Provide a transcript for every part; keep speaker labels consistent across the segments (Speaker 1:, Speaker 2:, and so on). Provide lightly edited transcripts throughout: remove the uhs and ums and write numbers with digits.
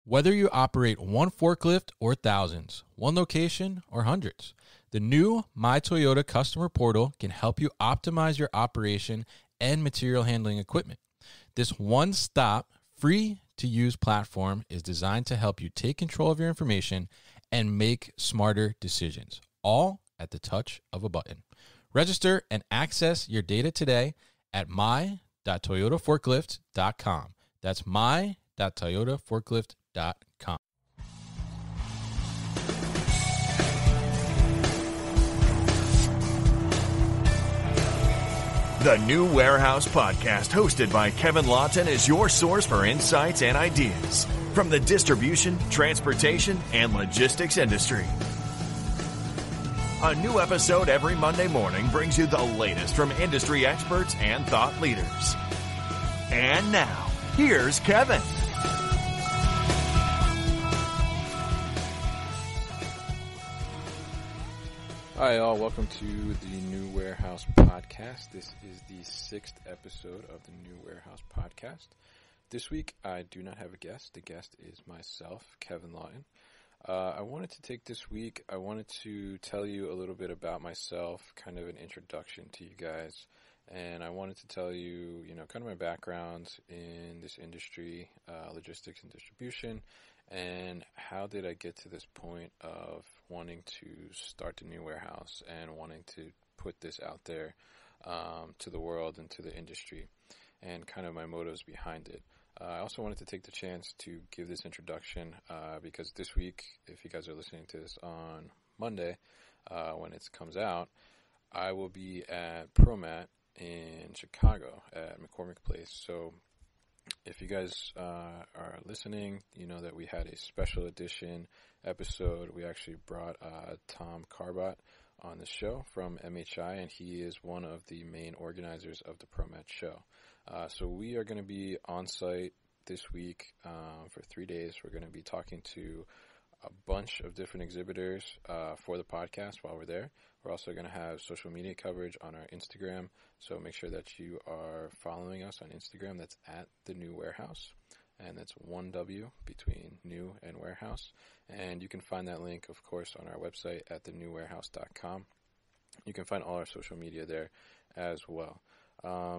Speaker 1: Whether you operate one forklift or thousands, one location or hundreds, the new My Toyota customer portal can help you optimize your operation and material handling equipment. This one-stop, free-to-use platform is designed to help you take control of your information and make smarter decisions, all at the touch of a button. Register and access your data today at my.toyotaforklift.com. That's my.toyotaforklift.com.
Speaker 2: The New Warehouse Podcast, hosted by Kevin Lawton, is your source for insights and ideas from the distribution, transportation, and logistics industry. A new episode every Monday morning brings you the latest from industry experts and thought leaders. And now, here's Kevin.
Speaker 3: Hi all, welcome to the New Warehouse Podcast. This is the 6th episode of the New Warehouse Podcast. This week I do not have a guest. The guest is myself, Kevin Lawton. I wanted to take this week, I wanted to tell you a little bit about myself, kind of an introduction to you guys. And I wanted to tell you, kind of my background in this industry, logistics and distribution, and how did I get to this point of wanting to start the New Warehouse and wanting to put this out there to the world and to the industry, and kind of my motives behind it. I also wanted to take the chance to give this introduction because this week, if you guys are listening to this on Monday when it comes out, I will be at ProMat in Chicago at McCormick Place. So if you guys are listening, you know that we had a special edition episode. We actually brought Tom Carbot on the show from MHI, and he is one of the main organizers of the ProMat show. So we are going to be on site this week for 3 days. We're going to be talking to a bunch of different exhibitors for the podcast while we're there. We're also going to have social media coverage on our Instagram, so make sure that you are following us on Instagram. That's at The New Warehouse, and that's one W between new and warehouse. And you can find that link, of course, on our website at thenewwarehouse.com. You can find all our social media there as well.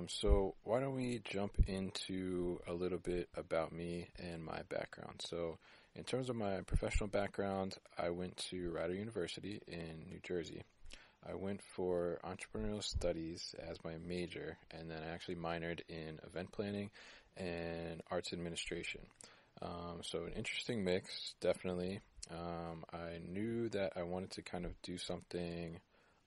Speaker 3: So why don't we jump into a little bit about me and my background. So in terms of my professional background, I went to Rider University in New Jersey. I went for entrepreneurial studies as my major, and then I actually minored in event planning and arts administration. So an interesting mix, definitely. I knew that I wanted to kind of do something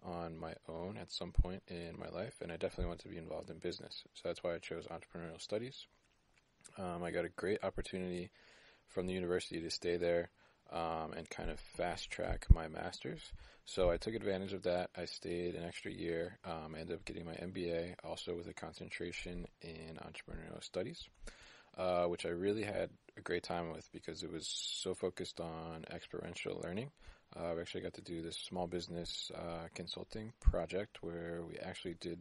Speaker 3: on my own at some point in my life, and I definitely want to be involved in business. So that's why I chose entrepreneurial studies. I got a great opportunity from the university to stay there and kind of fast track my master's. So I took advantage of that. I stayed an extra year. I ended up getting my MBA, also with a concentration in entrepreneurial studies, which I really had a great time with because it was so focused on experiential learning. We actually got to do this small business consulting project where we actually did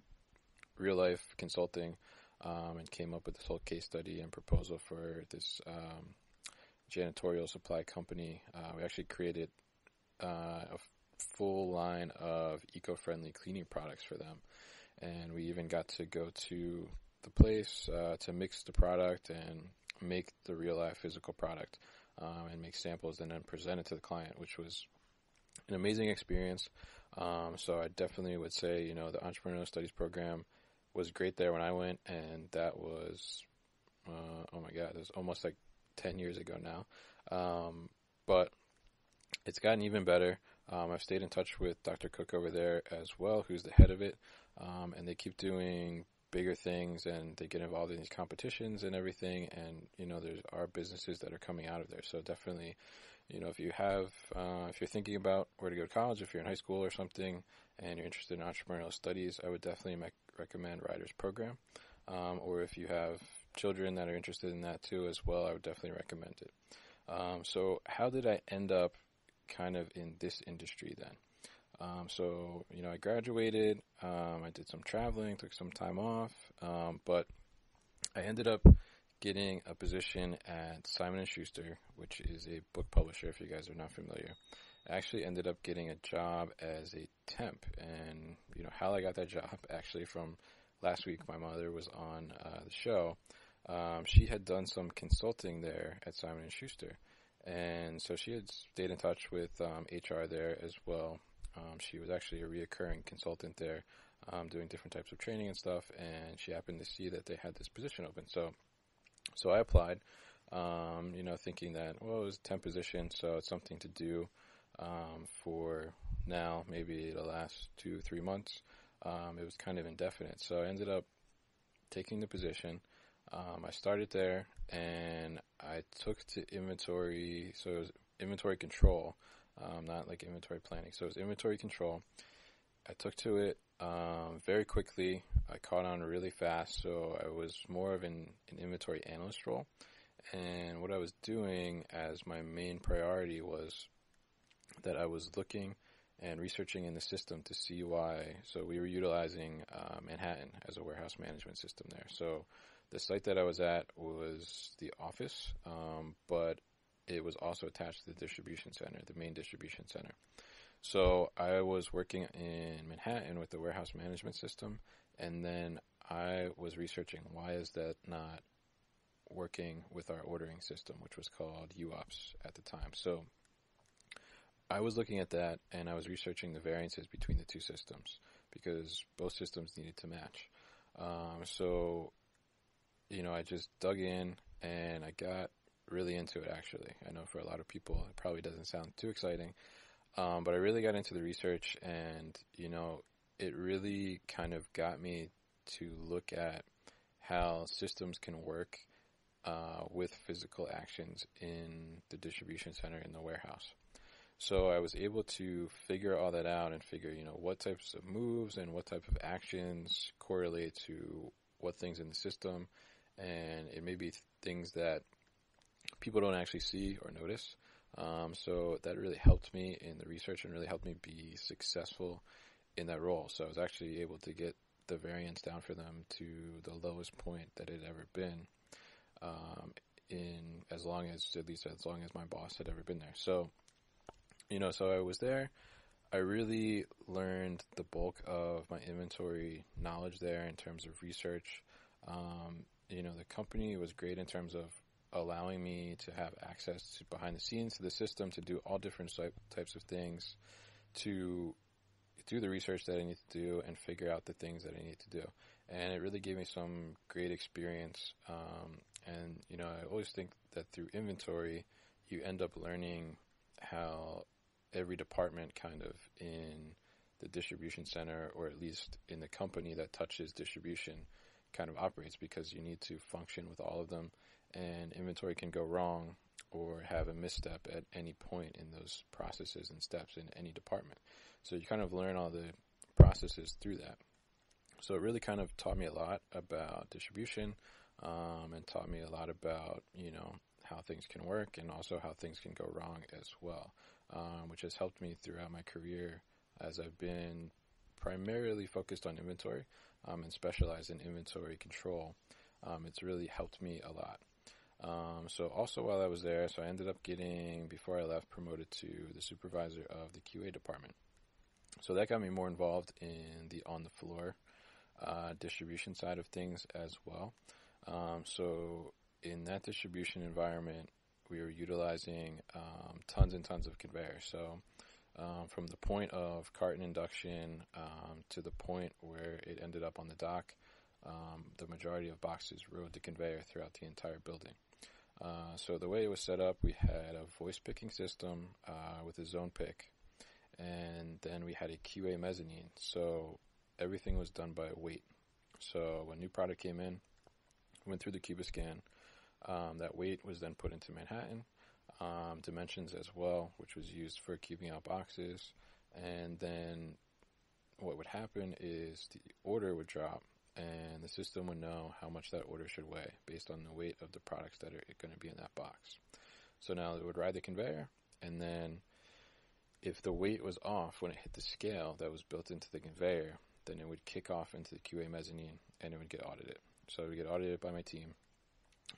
Speaker 3: real-life consulting and came up with this whole case study and proposal for this janitorial supply company. We actually created a full line of eco-friendly cleaning products for them. And we even got to go to the place to mix the product and make the real-life physical product and make samples and then present it to the client, which was an amazing experience. So I definitely would say, the entrepreneurial studies program was great there when I went, and that was, oh my God, it was almost like 10 years ago now. But it's gotten even better. I've stayed in touch with Dr. Cook over there as well, who's the head of it, and they keep doing bigger things, and they get involved in these competitions and everything, and, there are businesses that are coming out of there. So definitely, if you're thinking about where to go to college, if you're in high school or something, and you're interested in entrepreneurial studies, I would definitely recommend Rider's program. Or if you have children that are interested in that too as well, I would definitely recommend it. So how did I end up kind of in this industry then? So I graduated, I did some traveling, took some time off, but I ended up getting a position at Simon & Schuster, which is a book publisher, if you guys are not familiar. I actually ended up getting a job as a temp, and how I got that job, actually, from last week. My mother was on the show. She had done some consulting there at Simon & Schuster, and so she had stayed in touch with HR there as well. She was actually a reoccurring consultant there, doing different types of training and stuff, and she happened to see that they had this position open. So I applied, thinking that, it was a temp position, so it's something to do for now, maybe the last 2-3 months. It was kind of indefinite, so I ended up taking the position. I started there, and I took to inventory, so it was inventory control, not like inventory planning. So it was inventory control. I took to it very quickly. I caught on really fast, so I was more of an inventory analyst role. And what I was doing as my main priority was that I was looking and researching in the system to see why. So we were utilizing Manhattan as a warehouse management system there. So the site that I was at was the office, but it was also attached to the distribution center, the main distribution center. So I was working in Manhattan with the warehouse management system, and then I was researching why is that not working with our ordering system, which was called UOPS at the time. So I was looking at that, and I was researching the variances between the two systems because both systems needed to match. I just dug in, and I got really into it, actually. I know for a lot of people it probably doesn't sound too exciting, but I really got into the research, and, it really kind of got me to look at how systems can work with physical actions in the distribution center in the warehouse. So I was able to figure all that out and figure, what types of moves and what type of actions correlate to what things in the system, and it may be things that people don't actually see or notice. So that really helped me in the research and really helped me be successful in that role. So I was actually able to get the variance down for them to the lowest point that it had ever been, as long as my boss had ever been there. So, so I was there. I really learned the bulk of my inventory knowledge there in terms of research. The company was great in terms of allowing me to have access to behind the scenes to the system, to do all different types of things, to do the research that I need to do and figure out the things that I need to do. And it really gave me some great experience. I always think that through inventory, you end up learning how every department kind of in the distribution center, or at least in the company that touches distribution, kind of operates, because you need to function with all of them, and inventory can go wrong or have a misstep at any point in those processes and steps in any department. So you kind of learn all the processes through that. So it really kind of taught me a lot about distribution, and taught me a lot about, how things can work and also how things can go wrong as well, which has helped me throughout my career as I've been primarily focused on inventory and specialized in inventory control. It's really helped me a lot. So also while I was there, I ended up getting, before I left, promoted to the supervisor of the QA department. So that got me more involved in the on-the-floor distribution side of things as well. So in that distribution environment, we were utilizing tons and tons of conveyors. So from the point of carton induction to the point where it ended up on the dock, the majority of boxes rode the conveyor throughout the entire building. So the way it was set up, we had a voice picking system with a zone pick, and then we had a QA mezzanine. So everything was done by weight. So when new product came in, went through the Cubiscan, that weight was then put into Manhattan, dimensions as well, which was used for cubing out boxes. And then what would happen is the order would drop, and the system would know how much that order should weigh based on the weight of the products that are going to be in that box. So now it would ride the conveyor, and then if the weight was off when it hit the scale that was built into the conveyor, then it would kick off into the QA mezzanine, and it would get audited. So it would get audited by my team,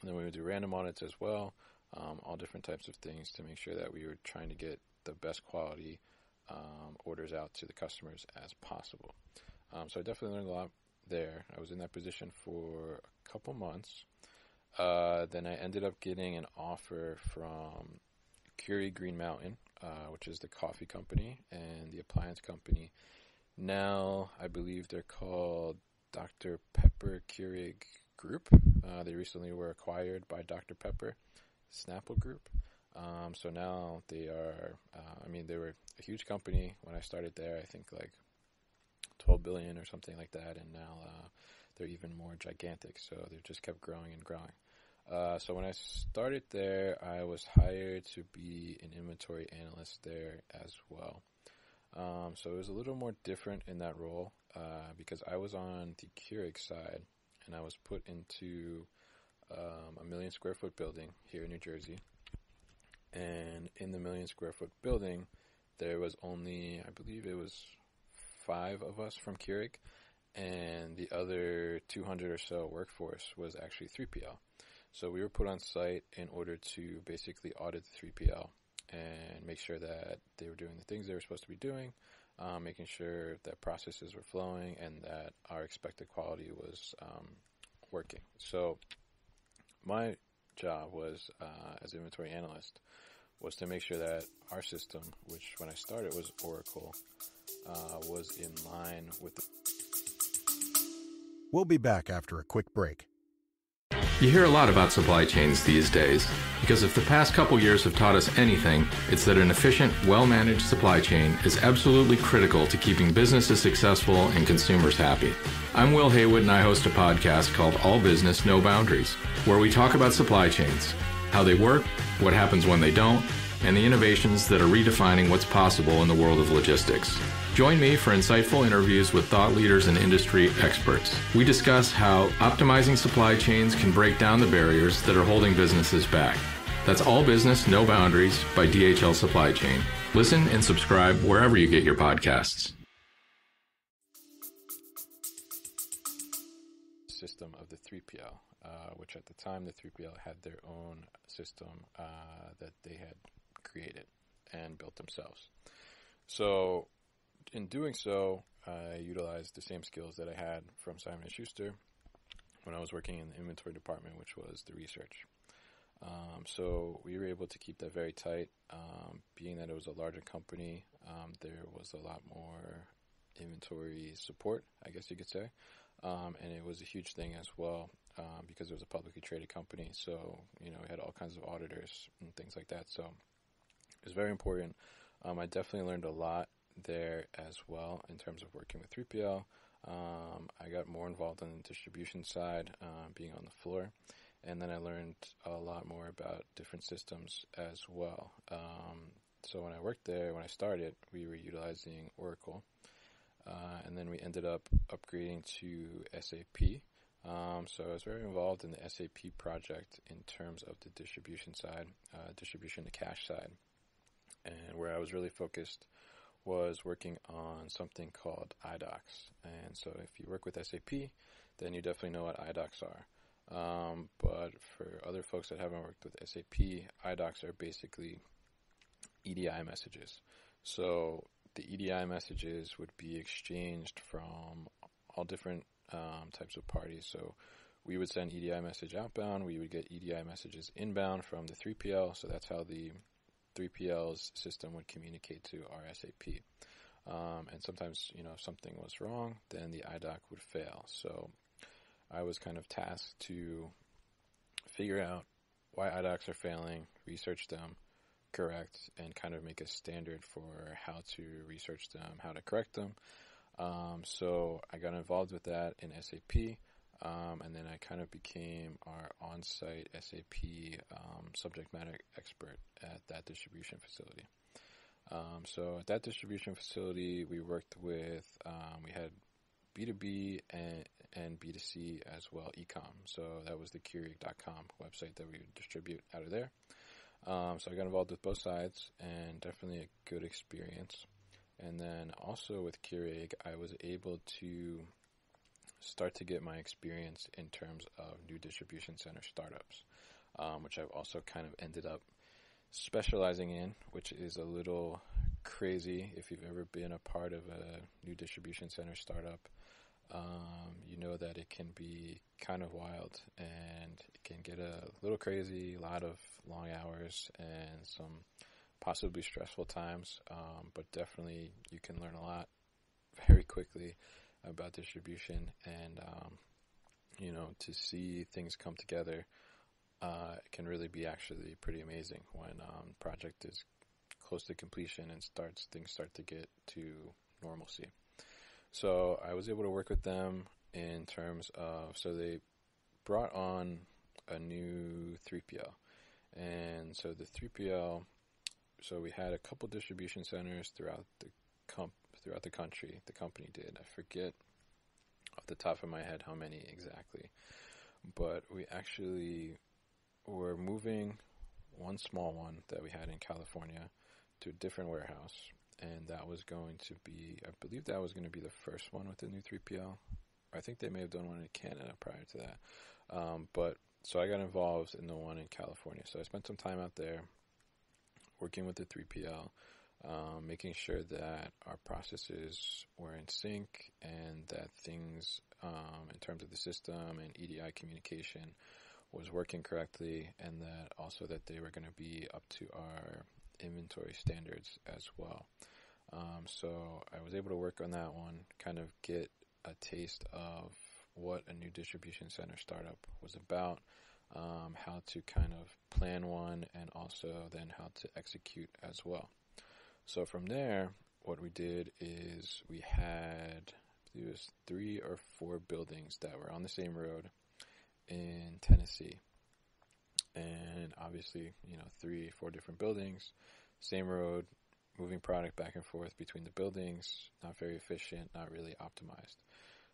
Speaker 3: And then we would do random audits as well, all different types of things to make sure that we were trying to get the best quality orders out to the customers as possible. So I definitely learned a lot there. I was in that position for a couple months. Then I ended up getting an offer from Keurig Green Mountain, which is the coffee company and the appliance company. Now I believe they're called Dr. Pepper Keurig Group. They recently were acquired by Dr. Pepper, Snapple Group. So now they are, they were a huge company when I started there, I think like 12 billion or something like that, and now they're even more gigantic, so they've just kept growing and growing. So when I started there, I was hired to be an inventory analyst there as well. So it was a little more different in that role because I was on the Keurig side, and I was put into a 1 million square foot building here in New Jersey. And in the 1 million square foot building, there was only, I believe it was 5 of us from Keurig, and the other 200 or so workforce was actually 3PL. So we were put on site in order to basically audit the 3PL and make sure that they were doing the things they were supposed to be doing, making sure that processes were flowing and that our expected quality was working. So my job was, as inventory analyst, was to make sure that our system, which when I started was Oracle, was in line with the...
Speaker 4: We'll be back after a quick break.
Speaker 5: You hear a lot about supply chains these days, because if the past couple years have taught us anything, it's that an efficient, well-managed supply chain is absolutely critical to keeping businesses successful and consumers happy. I'm Will Haywood, and I host a podcast called All Business, No Boundaries, where we talk about supply chains, how they work, what happens when they don't, and the innovations that are redefining what's possible in the world of logistics. Join me for insightful interviews with thought leaders and industry experts. We discuss how optimizing supply chains can break down the barriers that are holding businesses back. That's All Business, No Boundaries by DHL Supply Chain. Listen and subscribe wherever you get your podcasts.
Speaker 3: System of the 3PL, which at the time the 3PL had their own system that they had created and built themselves. So in doing so, I utilized the same skills that I had from Simon & Schuster when I was working in the inventory department, which was the research. So we were able to keep that very tight. Being that it was a larger company, there was a lot more inventory support, I guess you could say. And it was a huge thing as well because it was a publicly traded company. So, we had all kinds of auditors and things like that. So it was very important. I definitely learned a lot there as well in terms of working with 3PL. I got more involved on the distribution side, being on the floor. And then I learned a lot more about different systems as well. So when I worked there, when I started, we were utilizing Oracle. And then we ended up upgrading to SAP. So I was very involved in the SAP project in terms of the distribution side, distribution to cash side. And where I was really focused was working on something called iDocs. And so if you work with SAP, then you definitely know what iDocs are. But for other folks that haven't worked with SAP, iDocs are basically EDI messages. So the EDI messages would be exchanged from all different types of parties. So we would send EDI message outbound. We would get EDI messages inbound from the 3PL. So that's how the 3PL's system would communicate to our SAP. And sometimes, if something was wrong, then the iDoc would fail. So I was kind of tasked to figure out why iDocs are failing, research them, correct, and kind of make a standard for how to research them, how to correct them. So I got involved with that in SAP, and then I kind of became our on-site SAP subject matter expert at that distribution facility. So at that distribution facility, we worked with, we had B2B and B2C as well, e-com. So that was the Keurig.com website that we would distribute out of there. So I got involved with both sides, and definitely a good experience. And then also with Keurig, I was able to start to get my experience in terms of new distribution center startups, which I've also kind of ended up specializing in, which is a little crazy. If you've ever been a part of a new distribution center startup, you know that it can be kind of wild and it can get a little crazy, a lot of long hours and some possibly stressful times, but definitely you can learn a lot very quickly about distribution, and to see things come together can really be actually pretty amazing when project is close to completion and things start to get to normalcy. So I was able to work with them in terms of, so they brought on a new 3PL. And so the 3PL, so we had a couple distribution centers throughout the country. The company did. I forget off the top of my head how many exactly. But we actually were moving one small one that we had in California to a different warehouse. And that was going to be, I believe that was going to be the first one with the new 3PL. I think they may have done one in Canada prior to that. But so I got involved in the one in California. So I spent some time out there working with the 3PL, making sure that our processes were in sync and that things in terms of the system and EDI communication was working correctly, and that also that they were going to be up to our inventory standards as well. So I was able to work on that one, kind of get a taste of what a new distribution center startup was about, how to kind of plan one, and also then how to execute as well. So from there, what we did is we had, it was 3 or 4 buildings that were on the same road in Tennessee. And obviously, 3, 4 different buildings, same road, moving product back and forth between the buildings, not very efficient, not really optimized.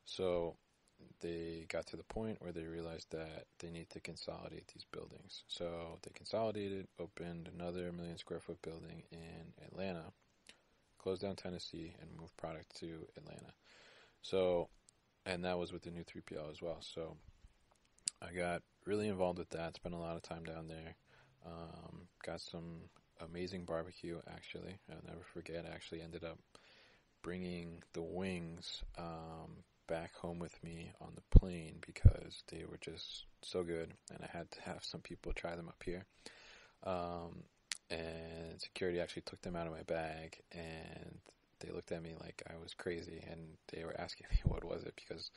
Speaker 3: So they got to the point where they realized that they need to consolidate these buildings. So they consolidated, opened another 1 million square foot building in Atlanta, closed down Tennessee, and moved product to Atlanta. So, and that was with the new 3PL as well. So I got really involved with that, spent a lot of time down there, got some amazing barbecue, actually. I'll never forget, I actually ended up bringing the wings back home with me on the plane because they were just so good, and I had to have some people try them up here. And security actually took them out of my bag, and they looked at me like I was crazy, and they were asking me what was it, because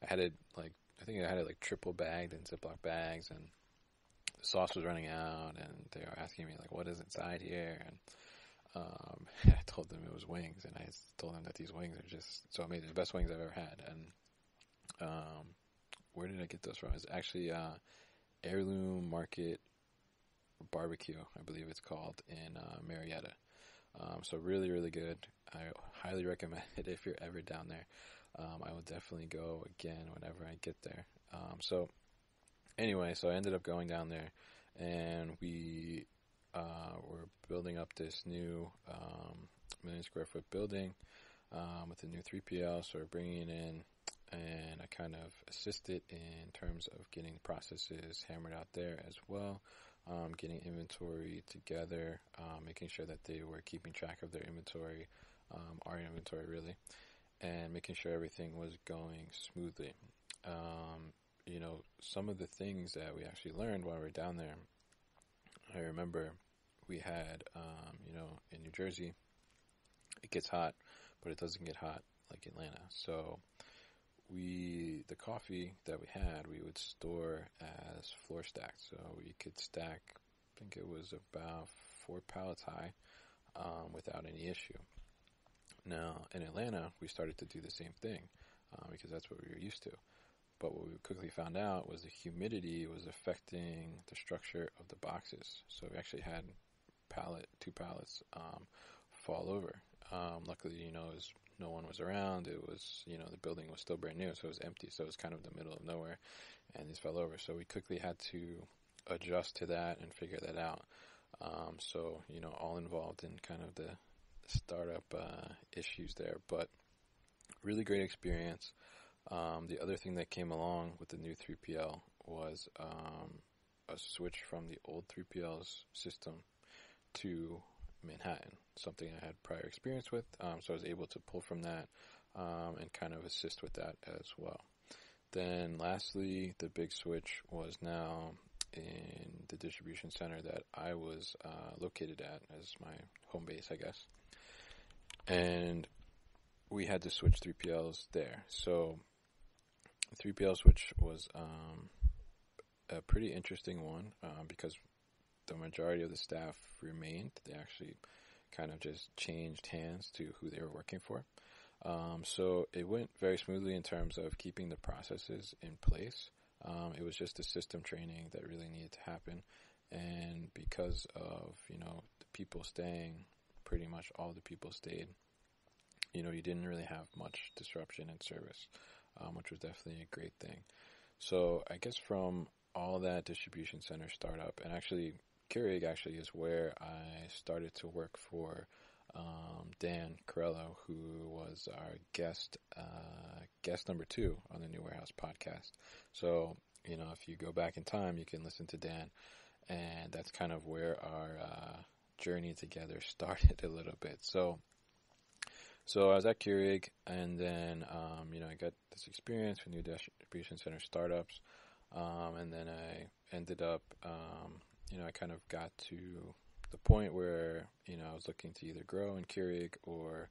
Speaker 3: I had it I think I had it triple bagged in Ziploc bags, and the sauce was running out, and they were asking me what is inside here, and I told them it was wings, and I told them that these wings are just so amazing, the best wings I've ever had. And where did I get those from? It's actually Heirloom Market Barbecue, I believe it's called, in Marietta. So really, really good. I highly recommend it if you're ever down there. I will definitely go again whenever I get there. So anyway, so I ended up going down there, and we were building up this new 1 million square foot building with a new 3PL. So we're bringing it in, and I kind of assisted in terms of getting processes hammered out there as well, getting inventory together, making sure that they were keeping track of their inventory, our inventory really, and making sure everything was going smoothly. Some of the things that we actually learned while we were down there, I remember we had, in New Jersey, it gets hot, but it doesn't get hot like Atlanta. So the coffee that we had, we would store as floor stacked. So we could stack, I think it was about 4 pallets high, without any issue. Now, in Atlanta, we started to do the same thing, because that's what we were used to. But what we quickly found out was the humidity was affecting the structure of the boxes. So we actually had 2 pallets fall over. Luckily, no one was around. It was, the building was still brand new, so it was empty. So it was kind of the middle of nowhere, and these fell over. So we quickly had to adjust to that and figure that out. So, all involved in kind of the startup issues there, but really great experience. The other thing that came along with the new 3PL was a switch from the old 3PL's system to Manhattan, something I had prior experience with, so I was able to pull from that and kind of assist with that as well. Then lastly, the big switch was now in the distribution center that I was located at as my home base, I guess. And we had to switch 3PLs there. So the 3PL switch was a pretty interesting one because the majority of the staff remained. They actually kind of just changed hands to who they were working for. So it went very smoothly in terms of keeping the processes in place. It was just the system training that really needed to happen. And because of, the people staying, pretty much all the people stayed, you didn't really have much disruption in service, which was definitely a great thing. So I guess from all that distribution center startup, and actually Keurig actually is where I started to work for Dan Corello, who was our guest number 2 on the New Warehouse podcast. So, if you go back in time, you can listen to Dan, and that's kind of where our journey together started a little bit. So I was at Keurig, and then, I got this experience with new distribution center startups, and then I ended up, I kind of got to the point where, I was looking to either grow in Keurig or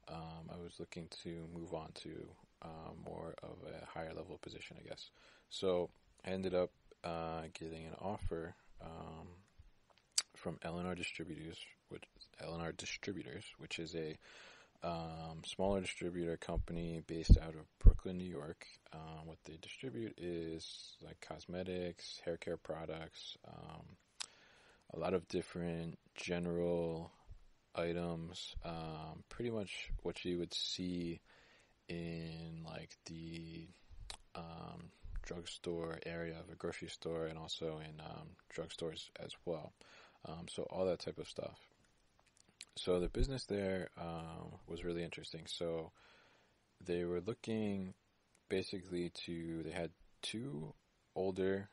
Speaker 3: I was looking to move on to more of a higher level position, I guess. So I ended up getting an offer from L&R Distributors, which is a smaller distributor company based out of Brooklyn, New York. What they distribute is like cosmetics, hair care products, a lot of different general items, pretty much what you would see in like the drugstore area of a grocery store, and also in drugstores as well. So all that type of stuff. So the business there was really interesting. So they were looking basically they had 2 older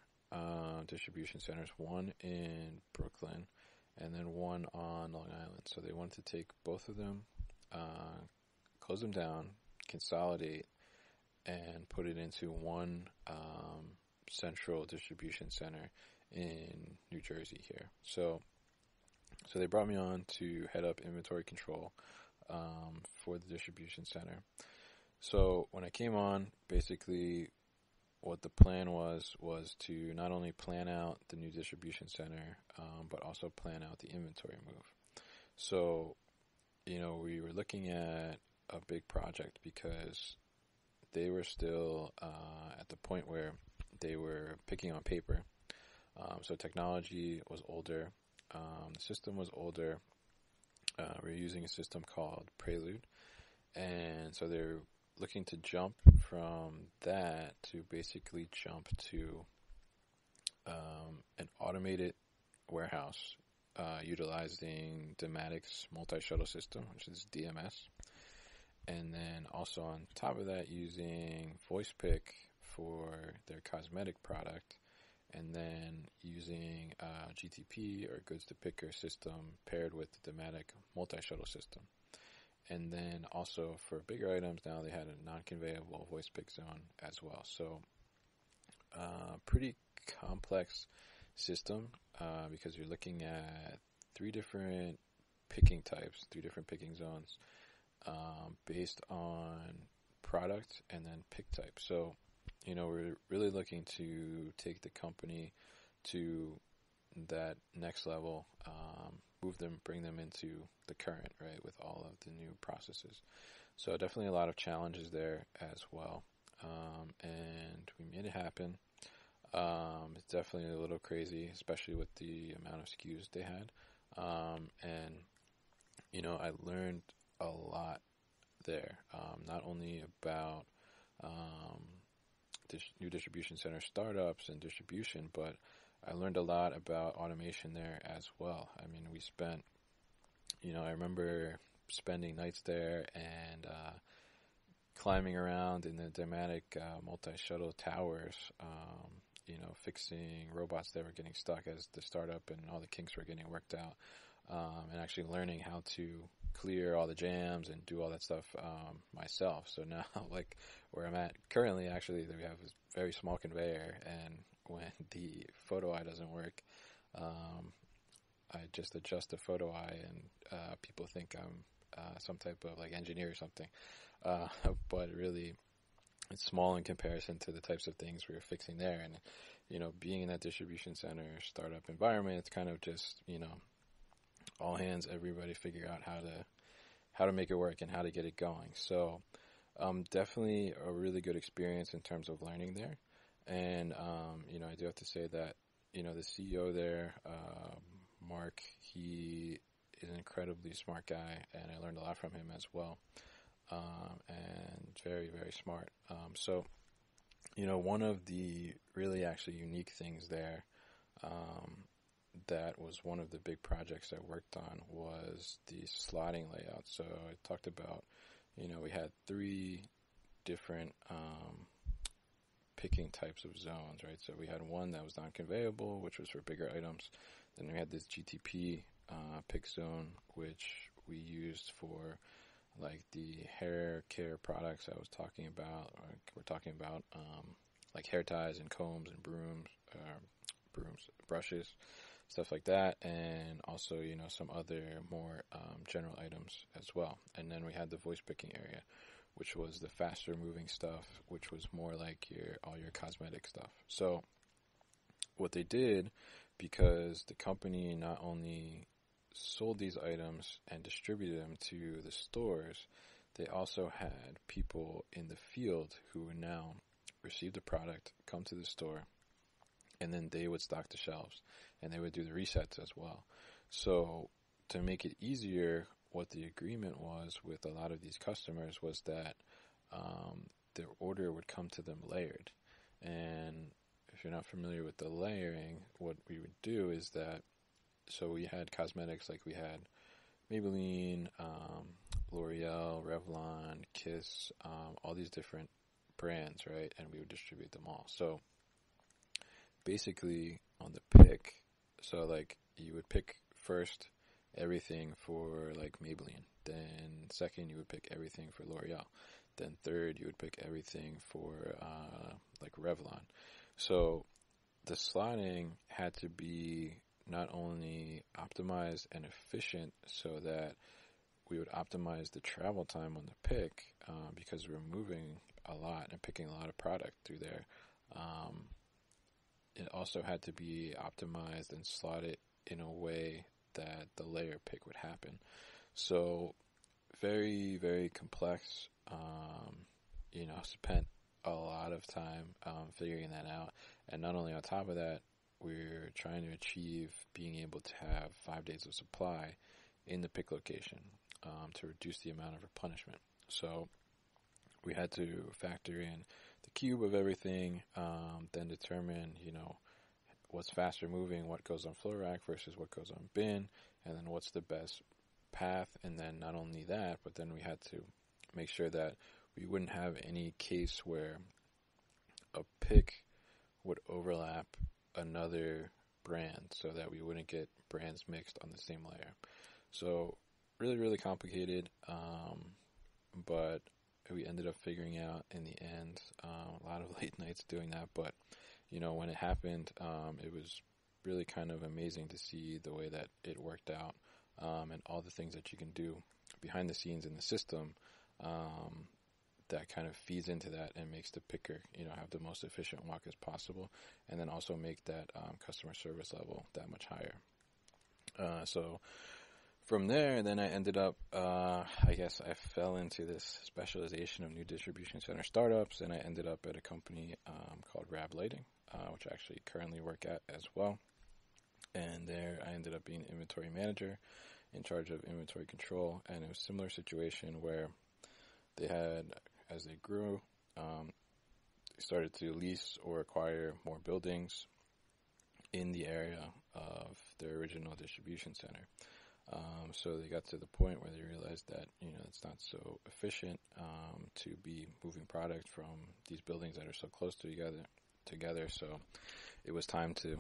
Speaker 3: distribution centers, one in Brooklyn and then one on Long Island. So they wanted to take both of them, close them down, consolidate, and put it into one central distribution center in New Jersey here. So they brought me on to head up inventory control for the distribution center. So when I came on, basically what the plan was to not only plan out the new distribution center, but also plan out the inventory move. So, we were looking at a big project because they were still at the point where they were picking on paper. So technology was older. The system was older. We were using a system called Prelude. And so they're looking to jump from that to basically jump to an automated warehouse utilizing Dematic's multi-shuttle system, which is DMS. And then also on top of that, using voice pick for their cosmetic product, and then using GTP or goods to picker system paired with the Dematic multi-shuttle system. And then also for bigger items, now they had a non-conveyable voice pick zone as well. So pretty complex system because you're looking at 3 different picking types, 3 different picking zones based on product and then pick type. So, we're really looking to take the company to that next level, bring them into the current, right, with all of the new processes. So definitely a lot of challenges there as well. And we made it happen. It's definitely a little crazy, especially with the amount of SKUs they had. And, I learned a lot there, not only about new distribution center startups and distribution, but I learned a lot about automation there as well. I mean, we spent, I remember spending nights there and climbing around in the Dynamic multi-shuttle towers, fixing robots that were getting stuck as the startup and all the kinks were getting worked out, and actually learning how to clear all the jams and do all that stuff myself. So now, like where I'm at currently, actually, we have this very small conveyor, and when the photo eye doesn't work, I just adjust the photo eye, and people think I'm some type of like engineer or something. But really, it's small in comparison to the types of things we were fixing there. And, being in that distribution center startup environment, it's kind of just, all hands, everybody figure out how to make it work and how to get it going. So, definitely a really good experience in terms of learning there. And, I do have to say that, the CEO there, Mark, he is an incredibly smart guy, and I learned a lot from him as well. And very, very smart. So, one of the really actually unique things there, that was one of the big projects I worked on was the slotting layout. So I talked about, we had 3 different, picking types of zones, right? So we had one that was non-conveyable, which was for bigger items. Then we had this GTP, pick zone, which we used for like the hair care products I was talking about. We're talking about like hair ties and combs and brushes, stuff like that, and also some other more general items as well. And then we had the voice picking area, which was the faster moving stuff, which was more like all your cosmetic stuff. So what they did, because the company not only sold these items and distributed them to the stores, they also had people in the field who would now receive the product, come to the store, and then they would stock the shelves, and they would do the resets as well. So to make it easier, what the agreement was with a lot of these customers was that their order would come to them layered. And if you're not familiar with the layering, what we would do is that, so we had cosmetics, like we had Maybelline, L'Oreal, Revlon, Kiss, all these different brands, right? And we would distribute them all. So basically on the pick, so like you would pick first everything for like Maybelline, then second you would pick everything for L'Oreal, then third you would pick everything for like Revlon. So the slotting had to be not only optimized and efficient so that we would optimize the travel time on the pick, because we were moving a lot and picking a lot of product through there. It also had to be optimized and slotted in a way that the layer pick would happen. So very, very complex. Spent a lot of time figuring that out. And not only on top of that, we're trying to achieve being able to have 5 days of supply in the pick location to reduce the amount of replenishment. So we had to factor in the cube of everything, then determine, what's faster moving, what goes on floor rack versus what goes on bin, and then what's the best path. And then not only that, but then we had to make sure that we wouldn't have any case where a pick would overlap another brand, so that we wouldn't get brands mixed on the same layer. So really, really complicated, but we ended up figuring out in the end. A lot of late nights doing that, but when it happened, it was really kind of amazing to see the way that it worked out, and all the things that you can do behind the scenes in the system that kind of feeds into that and makes the picker, have the most efficient walk as possible, and then also make that customer service level that much higher. So from there, then I ended up, I guess I fell into this specialization of new distribution center startups, and I ended up at a company called Rab Lighting, which I actually currently work at as well. And there I ended up being inventory manager in charge of inventory control, and it was a similar situation where they had, as they grew, they started to lease or acquire more buildings in the area of their original distribution center. So they got to the point where they realized that, it's not so efficient to be moving product from these buildings that are so close together. So it was time to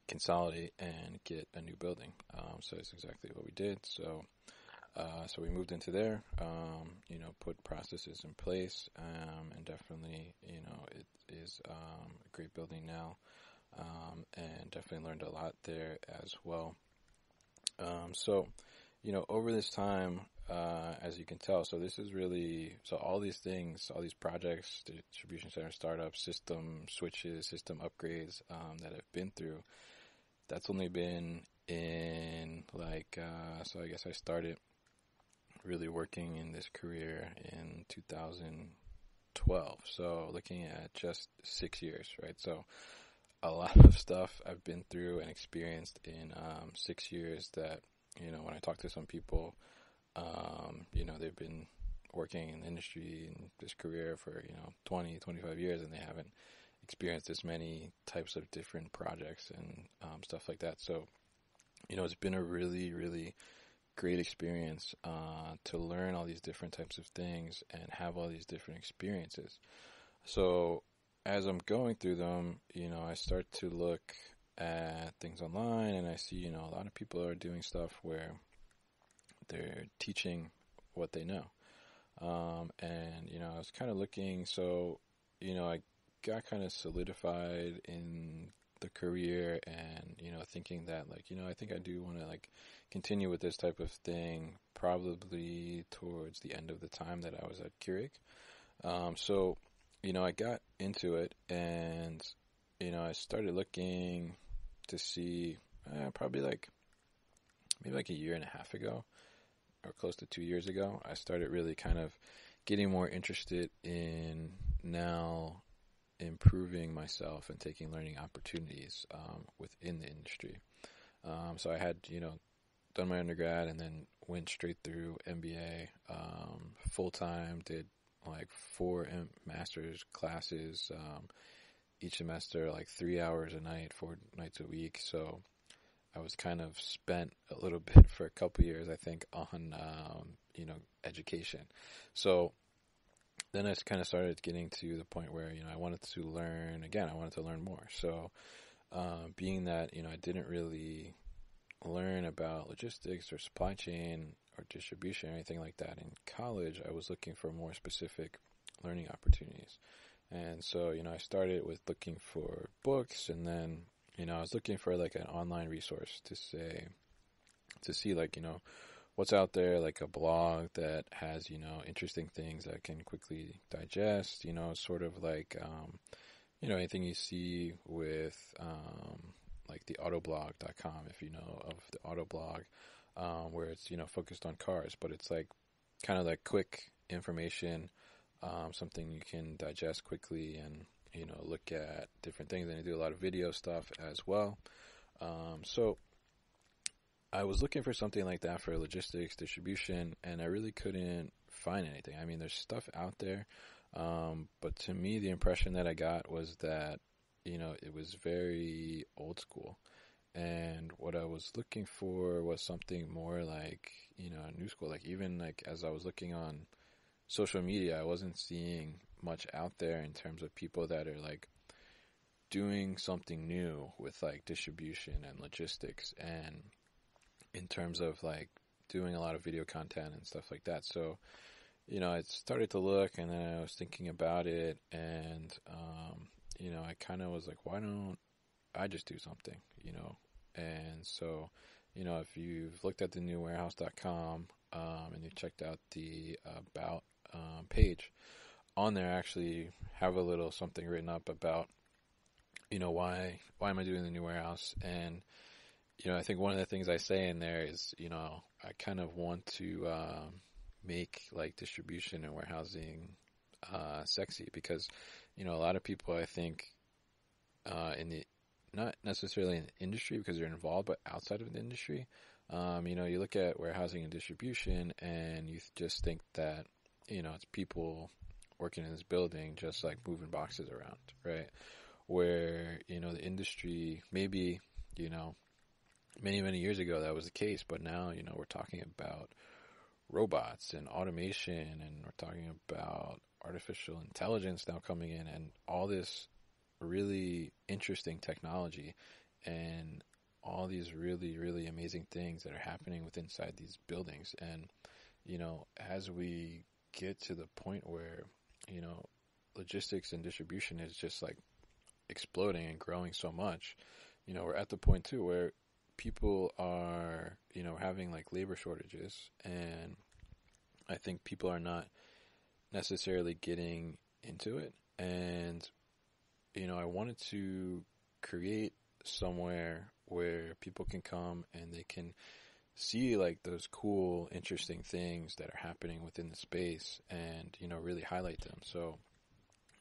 Speaker 3: consolidate and get a new building. So it's exactly what we did. So we moved into there, put processes in place, and definitely, it is a great building now, and definitely learned a lot there as well. So, over this time, as you can tell, so this is really, so all these things, all these projects, distribution center startups, system switches, system upgrades that I've been through, that's only been in so I guess I started really working in this career in 2012. So looking at just 6 years, right? So a lot of stuff I've been through and experienced in 6 years that, when I talk to some people, they've been working in the industry in this career for, 20, 25 years, and they haven't experienced this many types of different projects and stuff like that. So, it's been a really, really great experience to learn all these different types of things and have all these different experiences. So as I'm going through them, I start to look at things online, and I see, a lot of people are doing stuff where they're teaching what they know. And, I was kind of looking, so, I got kind of solidified in the career and, thinking that, I think I do want to, continue with this type of thing probably towards the end of the time that I was at Keurig. So, I got into it, and, I started looking to see probably maybe a year and a half ago, or close to 2 years ago, I started really kind of getting more interested in now improving myself and taking learning opportunities within the industry. So I had, done my undergrad and then went straight through MBA full-time, did 4 master's classes each semester, 3 hours a night, 4 nights a week. So I was kind of spent a little bit for a couple years, I think, on, education. So then I kind of started getting to the point where, I wanted to learn, again, I wanted to learn more. So being that, I didn't really learn about logistics or supply chain or distribution or anything like that in college, I was looking for more specific learning opportunities. And so, I started with looking for books, and then, I was looking for an online resource to see what's out there, a blog that has, interesting things that I can quickly digest, sort of anything you see with, the autoblog.com, if you know of the autoblog, where it's, focused on cars, but it's kind of quick information, something you can digest quickly and, look at different things. And I do a lot of video stuff as well. So I was looking for something like that for logistics, distribution, and I really couldn't find anything. I mean, there's stuff out there, but to me, the impression that I got was that, it was very old school. And what I was looking for was something more new school. Even as I was looking on social media, I wasn't seeing much out there in terms of people that are doing something new with distribution and logistics, and in terms of doing a lot of video content and stuff like that. So, I started to look, and then I was thinking about it, and, I kind of was why don't I just do something, And so, if you've looked at the newwarehouse.com, and you've checked out the about page, on there I actually have a little something written up about, why am I doing the New Warehouse? And, I think one of the things I say in there is, I kind of want to make distribution and warehousing sexy, because, a lot of people, I think, in the, not necessarily in the industry because they're involved, but outside of the industry, you look at warehousing and distribution, and you just think that, it's people working in this building just moving boxes around, right? Where, the industry maybe, many, many years ago that was the case, but now, we're talking about robots and automation, and we're talking about artificial intelligence now coming in, and all this really interesting technology and all these really, really amazing things that are happening within inside these buildings. And, as we get to the point where, logistics and distribution is just like exploding and growing so much, we're at the point too where people are, having like labor shortages, and I think people are not necessarily getting into it. And, I wanted to create somewhere where people can come and they can see like those cool, interesting things that are happening within the space and, really highlight them. So,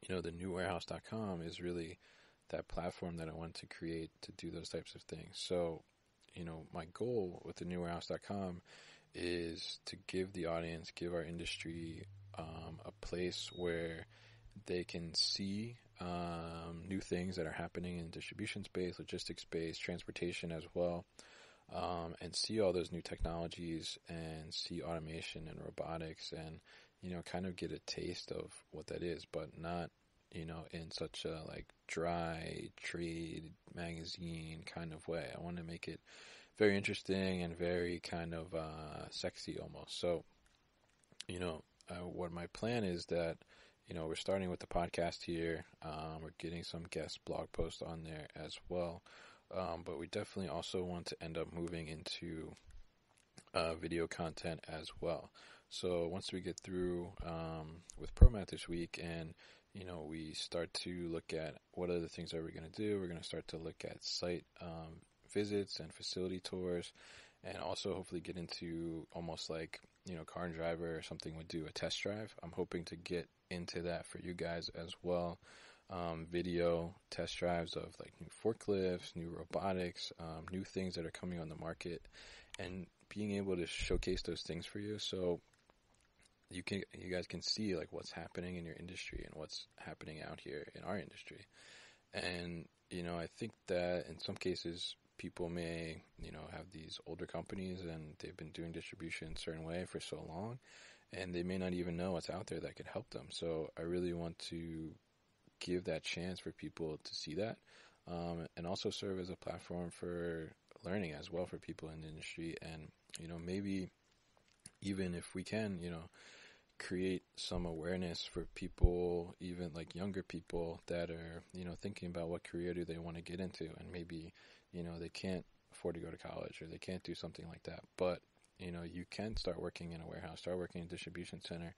Speaker 3: the newwarehouse.com is really that platform that I wanted to create to do those types of things. So, my goal with the newwarehouse.com is to give the audience, give our industry a place where they can see new things that are happening in distribution space, logistics space, transportation as well, and see all those new technologies and see automation and robotics and, kind of get a taste of what that is, but not, in such a like dry trade magazine kind of way. I want to make it very interesting and very kind of sexy almost. So, what my plan is that, we're starting with the podcast here. We're getting some guest blog posts on there as well. But we definitely also want to end up moving into video content as well. So once we get through with ProMat this week and, we start to look at what other things are we going to do, we're going to start to look at site visits and facility tours, and also hopefully get into almost like, car and driver or something would do a test drive. I'm hoping to get into that for you guys as well. Video test drives of like new forklifts, new robotics, new things that are coming on the market, and being able to showcase those things for you so you guys can see like what's happening in your industry and what's happening out here in our industry. And, I think that in some cases people may, have these older companies and they've been doing distribution a certain way for so long, and they may not even know what's out there that could help them. So I really want to give that chance for people to see that, and also serve as a platform for learning as well for people in the industry. And, maybe even if we can, create some awareness for people, even like younger people that are, thinking about what career do they want to get into, and maybe, they can't afford to go to college or they can't do something like that. But, you can start working in a warehouse, start working in a distribution center,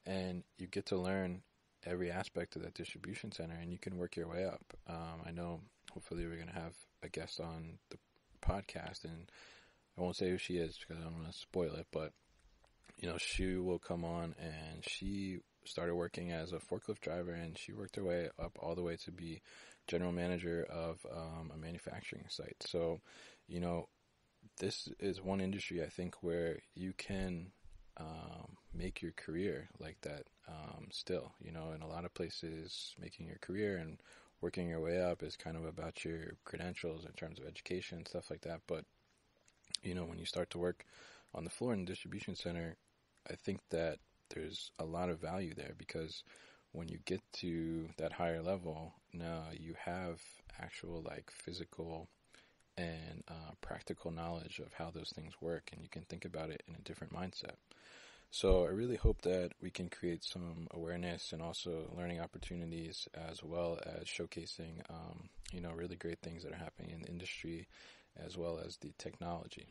Speaker 3: and you get to learn every aspect of that distribution center, and you can work your way up. I know hopefully we're going to have a guest on the podcast, and I won't say who she is because I don't want to spoil it, but she will come on, and she started working as a forklift driver, and she worked her way up all the way to be general manager of a manufacturing site. So, this is one industry I think where you can make your career like that still. In a lot of places, making your career and working your way up is kind of about your credentials in terms of education and stuff like that. But, when you start to work on the floor in the distribution center, I think that there's a lot of value there, because when you get to that higher level, now you have actual like physical and practical knowledge of how those things work, and you can think about it in a different mindset. So I really hope that we can create some awareness and also learning opportunities, as well as showcasing, really great things that are happening in the industry, as well as the technology.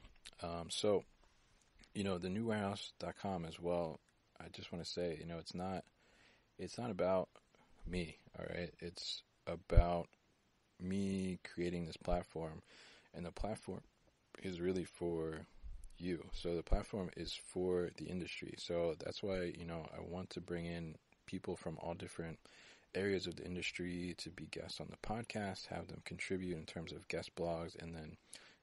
Speaker 3: So, the newwarehouse.com as well, I just want to say, it's not about me, all right? It's about me creating this platform, and the platform is really for you. So the platform is for the industry. So that's why, I want to bring in people from all different areas of the industry to be guests on the podcast, have them contribute in terms of guest blogs, and then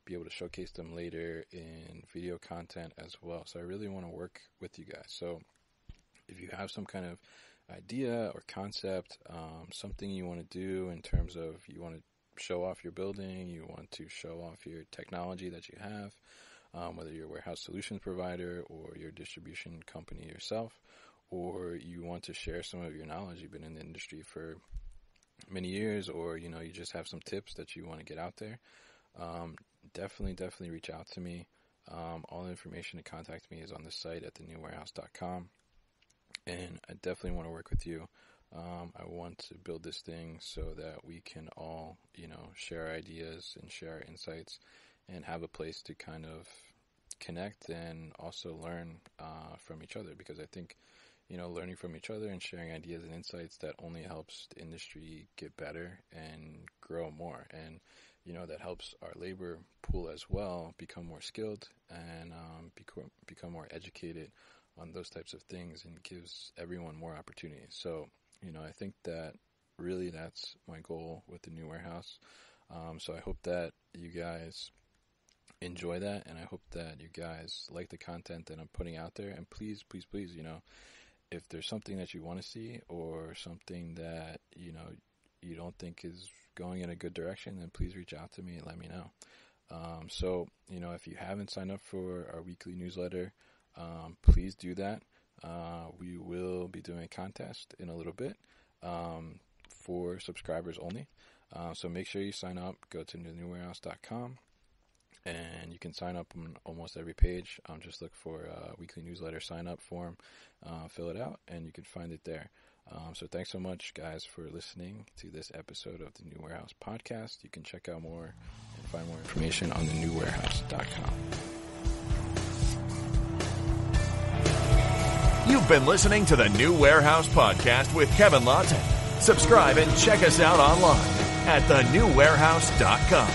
Speaker 3: be able to showcase them later in video content as well. So I really want to work with you guys. So if you have some kind of idea or concept, something you want to do in terms of you want to show off your building, you want to show off your technology that you have, whether you're a warehouse solutions provider or your distribution company yourself, or you want to share some of your knowledge. You've been in the industry for many years, or, you just have some tips that you want to get out there. Definitely reach out to me. All the information to contact me is on the site at thenewwarehouse.com. And I definitely want to work with you. I want to build this thing so that we can all, share ideas and share our insights and have a place to kind of connect and also learn from each other. Because I think, learning from each other and sharing ideas and insights, that only helps the industry get better and grow more. And, that helps our labor pool as well become more skilled and become more educated on those types of things, and gives everyone more opportunities. So, I think that really that's my goal with the new warehouse. So I hope that you guys enjoy that, and I hope that you guys like the content that I'm putting out there. And please, if there's something that you want to see or something that, you don't think is going in a good direction, then please reach out to me and let me know. So, if you haven't signed up for our weekly newsletter, please do that. We will be doing a contest in a little bit for subscribers only. So make sure you sign up. Go to thenewwarehouse.com, and you can sign up on almost every page. Just look for a weekly newsletter sign up form, fill it out, and you can find it there. So thanks so much, guys, for listening to this episode of the New Warehouse podcast. You can check out more and find more information on thenewwarehouse.com.
Speaker 2: You've been listening to the New Warehouse Podcast with Kevin Lawton. Subscribe and check us out online at thenewwarehouse.com.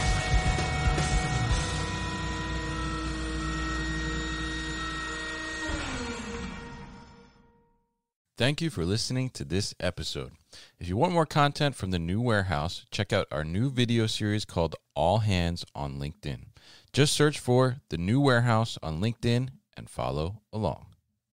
Speaker 1: Thank you for listening to this episode. If you want more content from the New Warehouse, check out our new video series called All Hands on LinkedIn. Just search for the New Warehouse on LinkedIn and follow along.